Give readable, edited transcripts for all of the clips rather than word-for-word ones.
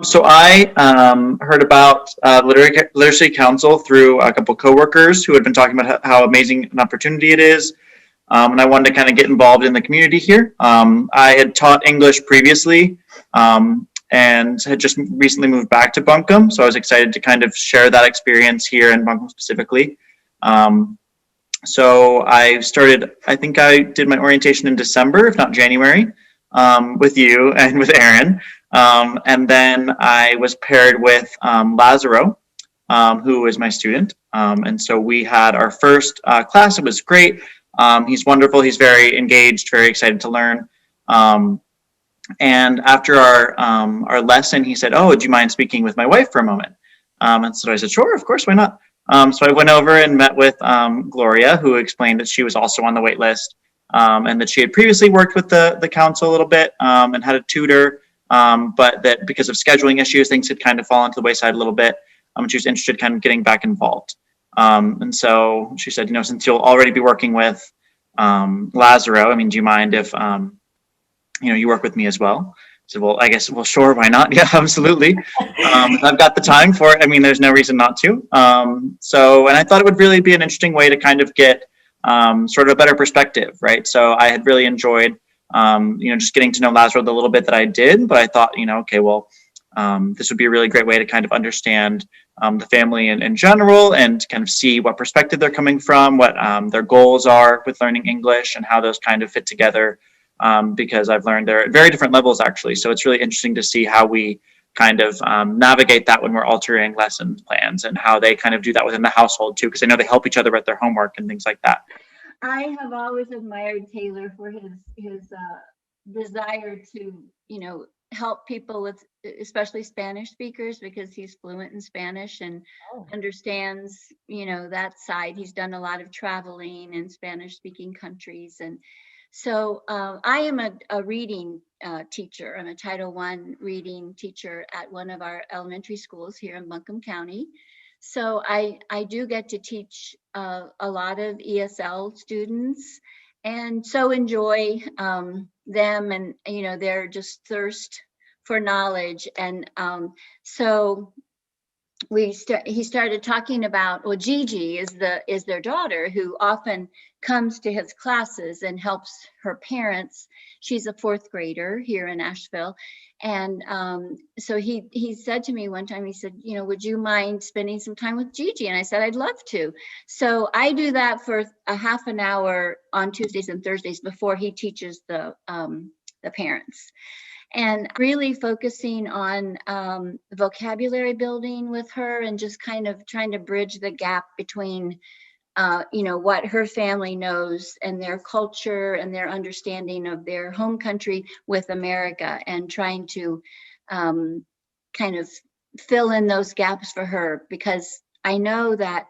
So I heard about Literacy Council through a couple coworkers who had been talking about how amazing an opportunity it is, and I wanted to kind of get involved in the community here. I had taught English previously, and had just recently moved back to Buncombe, so I was excited to kind of share that experience here in Buncombe specifically. Um, so I started. I think I did my orientation in December, if not January, with you and with Aaron. And then I was paired with Lazaro, who is my student. And so we had our first class. It was great. He's wonderful. He's very engaged, very excited to learn. Um, and after our lesson, he said, "Oh, would you mind speaking with my wife for a moment?" And so I said, "Sure, of course, why not?" So I went over and met with Gloria, who explained that she was also on the wait list, and that she had previously worked with the council a little bit, and had a tutor, but that because of scheduling issues, things had kind of fallen to the wayside a little bit. She was interested kind of getting back involved. And so she said, since you'll already be working with Lazaro, I mean, do you mind if you work with me as well? So, well, I guess, well, sure, why not? Yeah, absolutely. If I've got the time for it, I mean, there's no reason not to. And I thought it would really be an interesting way to kind of get sort of a better perspective, right? So I had really enjoyed, just getting to know Lazaro the little bit that I did, but I thought, okay, well, this would be a really great way to kind of understand the family in general and kind of see what perspective they're coming from, what their goals are with learning English and how those kind of fit together. Because I've learned they're at very different levels actually. So it's really interesting to see how we kind of navigate that when we're altering lesson plans and how they kind of do that within the household too, because I know they help each other with their homework and things like that. I have always admired Taylor for his desire to, help people with, especially Spanish speakers, because he's fluent in Spanish and understands, that side. He's done a lot of traveling in Spanish speaking countries. And so I am a reading teacher. I'm a Title I reading teacher at one of our elementary schools here in Buncombe County. So I do get to teach a lot of ESL students, and so enjoy them, and their just thirst for knowledge. And so he started talking about, well, Gigi is their daughter, who often comes to his classes and helps her parents. She's a fourth grader here in Asheville. And so he said to me one time, he said, would you mind spending some time with Gigi? And I said, I'd love to. So I do that for a half an hour on Tuesdays and Thursdays before he teaches the parents, and really focusing on vocabulary building with her, and just kind of trying to bridge the gap between what her family knows and their culture and their understanding of their home country with America, and trying to kind of fill in those gaps for her, because I know that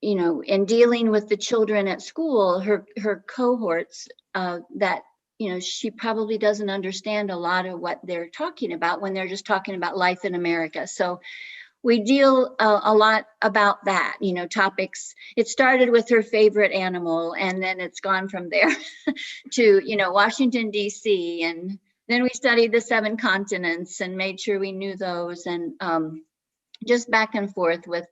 in dealing with the children at school, her cohorts, that she probably doesn't understand a lot of what they're talking about when they're just talking about life in America. So we deal a lot about that, topics. It started with her favorite animal, and then it's gone from there to, Washington, D.C. And then we studied the 7 continents and made sure we knew those, and just back and forth with,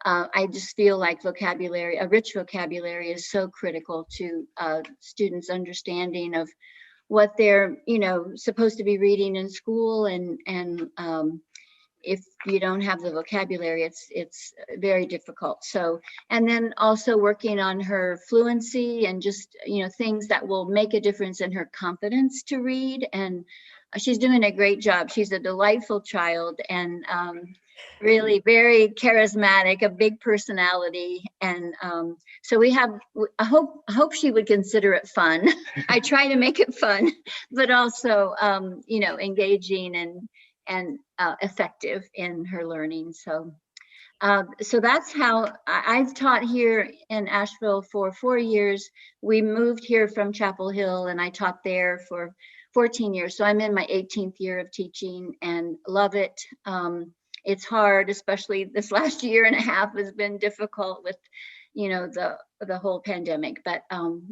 I just feel like vocabulary, a rich vocabulary, is so critical to students' understanding of what they're, supposed to be reading in school. And if you don't have the vocabulary, it's very difficult. So, and then also working on her fluency, and just, things that will make a difference in her confidence to read. And she's doing a great job. She's a delightful child, and really very charismatic, a big personality. And so I hope she would consider it fun. I try to make it fun, but also, engaging and effective in her learning. So that's how I've taught here in Asheville for 4 years. We moved here from Chapel Hill, and I taught there for 14 years. So I'm in my 18th year of teaching and love it. It's hard, especially this last year and a half has been difficult with, the whole pandemic, but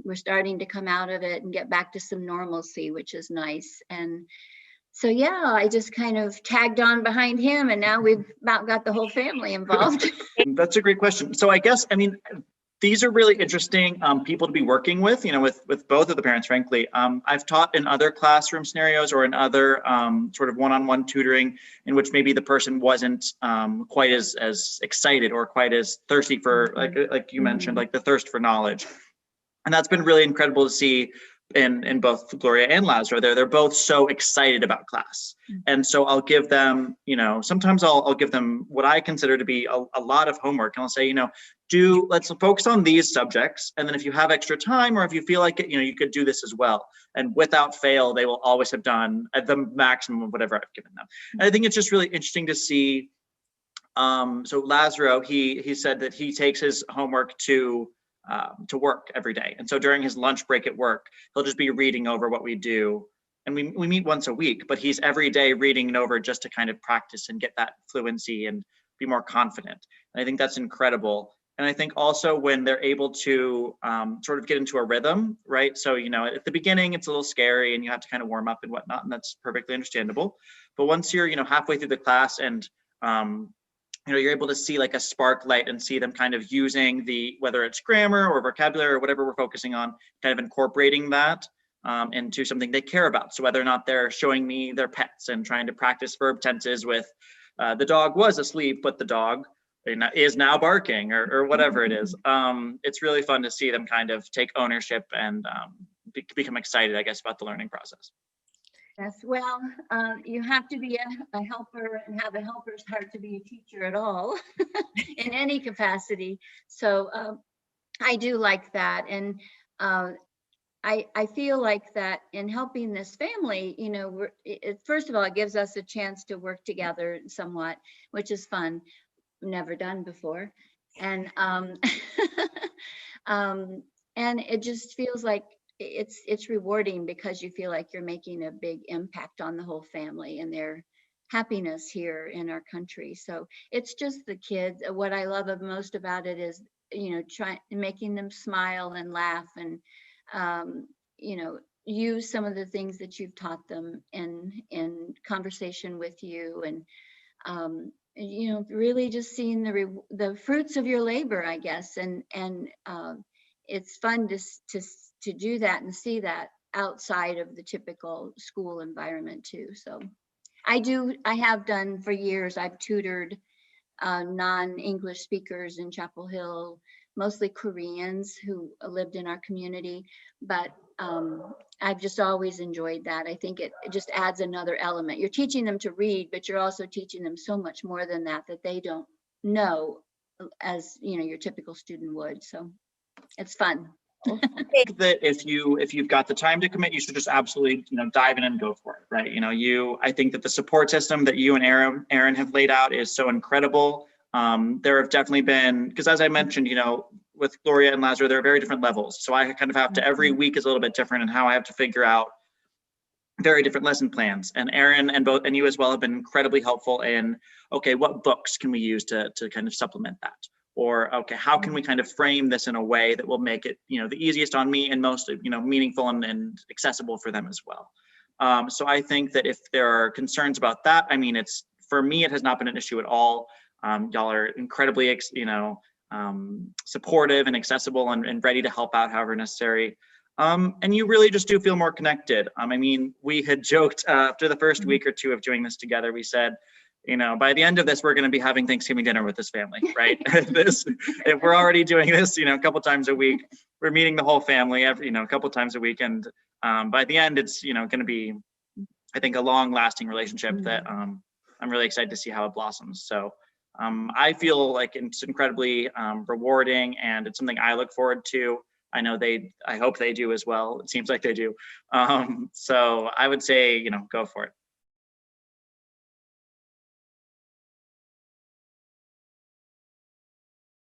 we're starting to come out of it and get back to some normalcy, which is nice. And So yeah, I just kind of tagged on behind him, and now we've about got the whole family involved. That's a great question. So I guess, I mean, these are really interesting people to be working with, with both of the parents, frankly. I've taught in other classroom scenarios or in other sort of one-on-one tutoring in which maybe the person wasn't quite as excited or quite as thirsty for, like you mentioned, like the thirst for knowledge. And that's been really incredible to see in both Gloria and Lazaro. They're both so excited about class. And so I'll give them, sometimes I'll give them what I consider to be a lot of homework. And I'll say, let's focus on these subjects. And then if you have extra time or if you feel like it, you could do this as well. And without fail, they will always have done at the maximum of whatever I've given them. And I think it's just really interesting to see. So Lazaro, he said that he takes his homework to work every day. And so during his lunch break at work, he'll just be reading over what we do. And we meet once a week, but he's every day reading it over just to kind of practice and get that fluency and be more confident. And I think that's incredible. And I think also when they're able to sort of get into a rhythm, right? So, at the beginning, it's a little scary and you have to kind of warm up and whatnot, and that's perfectly understandable. But once you're, halfway through the class and you're able to see like a spark light and see them kind of using whether it's grammar or vocabulary or whatever we're focusing on, kind of incorporating that into something they care about. So whether or not they're showing me their pets and trying to practice verb tenses with the dog was asleep, but the dog is now barking or whatever it is. It's really fun to see them kind of take ownership and become excited, I guess, about the learning process. Yes, well, you have to be a helper and have a helper's heart to be a teacher at all in any capacity. So I do like that. And I feel like that in helping this family, first of all, it gives us a chance to work together somewhat, which is fun. Never done before. And and it just feels like it's rewarding because you feel like you're making a big impact on the whole family and their happiness here in our country. So it's just the kids. What I love most about it is, making them smile and laugh and, use some of the things that you've taught them in conversation with you and, really just seeing the fruits of your labor, I guess. And it's fun to do that and see that outside of the typical school environment too. So I have done for years, I've tutored non-English speakers in Chapel Hill, mostly Koreans who lived in our community, but I've just always enjoyed that. I think it just adds another element. You're teaching them to read, but you're also teaching them so much more than that they don't know as, your typical student would. So it's fun. I think that if you've got the time to commit, you should just absolutely, dive in and go for it, right? I think that the support system that you and Aaron have laid out is so incredible. There have definitely been, because as I mentioned, with Gloria and Lazaro, there are very different levels. So I kind of have to, every week is a little bit different in how I have to figure out very different lesson plans. And Aaron and you as well have been incredibly helpful in, okay, what books can we use to kind of supplement that? Or, okay, how can we kind of frame this in a way that will make it, the easiest on me and most, meaningful and accessible for them as well. So I think that if there are concerns about that, I mean, for me, it has not been an issue at all. Y'all are incredibly, supportive and accessible and ready to help out however necessary. And you really just do feel more connected. I mean, we had joked after the first week or two of doing this together, we said, by the end of this, we're going to be having Thanksgiving dinner with this family, right? If we're already doing this, a couple times a week, we're meeting the whole family every, a couple times a week. And by the end, it's, going to be, I think, a long lasting relationship that I'm really excited to see how it blossoms. So I feel like it's incredibly rewarding and it's something I look forward to. I hope they do as well. It seems like they do. So I would say, go for it.